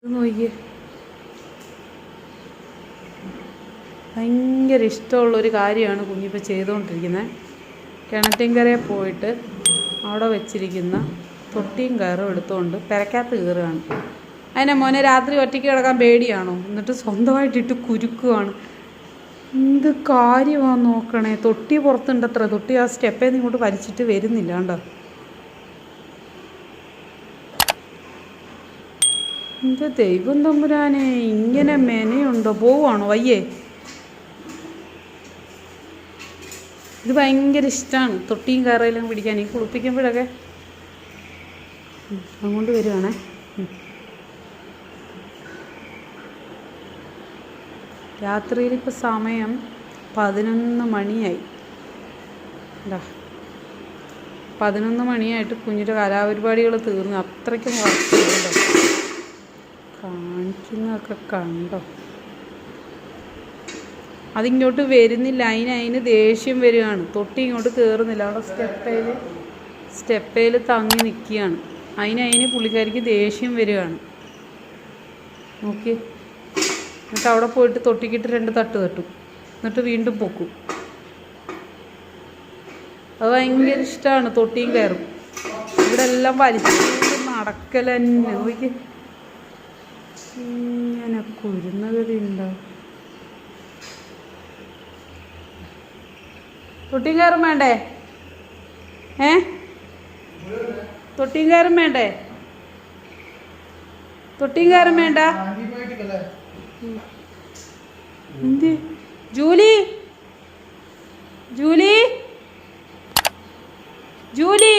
നോക്കിയേ, ഭയങ്കര ഇഷ്ടമുള്ളൊരു കാര്യമാണ് കുഞ്ഞിപ്പോൾ ചെയ്തുകൊണ്ടിരിക്കുന്നത്. കിണറ്റിൻകരയിൽ പോയിട്ട് അവിടെ വെച്ചിരിക്കുന്ന തൊട്ടിയും കയറും എടുത്തുകൊണ്ട് പെരക്കകത്ത് കയറുകയാണ്. അതിനെ മോനെ രാത്രി ഒറ്റയ്ക്ക് കിടക്കാൻ പേടിയാണോ? എന്നിട്ട് സ്വന്തമായിട്ടിട്ട് കുരുക്കുവാണ്. എന്ത് കാര്യമാണ് നോക്കണേ. തൊട്ടി പുറത്തുണ്ടത്ര. തൊട്ടി ആ സ്റ്റെപ്പേ നിന്ന് ഇങ്ങോട്ട് വലിച്ചിട്ട് വരുന്നില്ല. കണ്ടോ എൻ്റെ ദൈവം തമ്പുരാനെ, ഇങ്ങനെ മെനയുണ്ടോ? പോവാണോ? വയ്യേ. ഇത് ഭയങ്കര ഇഷ്ടമാണ് തൊട്ടിയും കയറയിലും പിടിക്കാൻ. ഈ കുളിപ്പിക്കുമ്പോഴൊക്കെ അതുകൊണ്ട് വരുവാണേ. രാത്രിയിൽ ഇപ്പോൾ സമയം 11 മണിയായി. 11 മണിയായിട്ട് കുഞ്ഞിൻ്റെ കലാപരിപാടികൾ തീർന്നു. അത്രയ്ക്കും വർക്കുണ്ടോ കാണിക്കുന്നതൊക്കെ കണ്ടോ. അതിങ്ങോട്ട് വരുന്നില്ല. അതിന് ദേഷ്യം വരികയാണ്. തൊട്ടി ഇങ്ങോട്ട് കയറുന്നില്ല. അവിടെ സ്റ്റെപ്പയിൽ തങ്ങി നിൽക്കുകയാണ്. അതിന് പുള്ളിക്കാരിക്ക് ദേഷ്യം വരികയാണ്. നോക്കി. എന്നിട്ട് അവിടെ പോയിട്ട് തൊട്ടിക്കിട്ട് 2 തട്ട് തട്ടും. എന്നിട്ട് വീണ്ടും പൊക്കും. അത് ഭയങ്കര ഇഷ്ടമാണ്. തൊട്ടിയും കയറും. ഇവിടെ എല്ലാം വലിച്ചു നടക്കൽ തന്നെ. നോക്കി ഇങ്ങനെ കുരുന്നകതി ഉണ്ടാവും. തൊട്ടിയും കയറും വേണ്ടേ? തൊട്ടിയും കയറും വേണ്ടേ? തൊട്ടിയും കയറും വേണ്ട? എന്ത് ജൂലി ജൂലി ജൂലി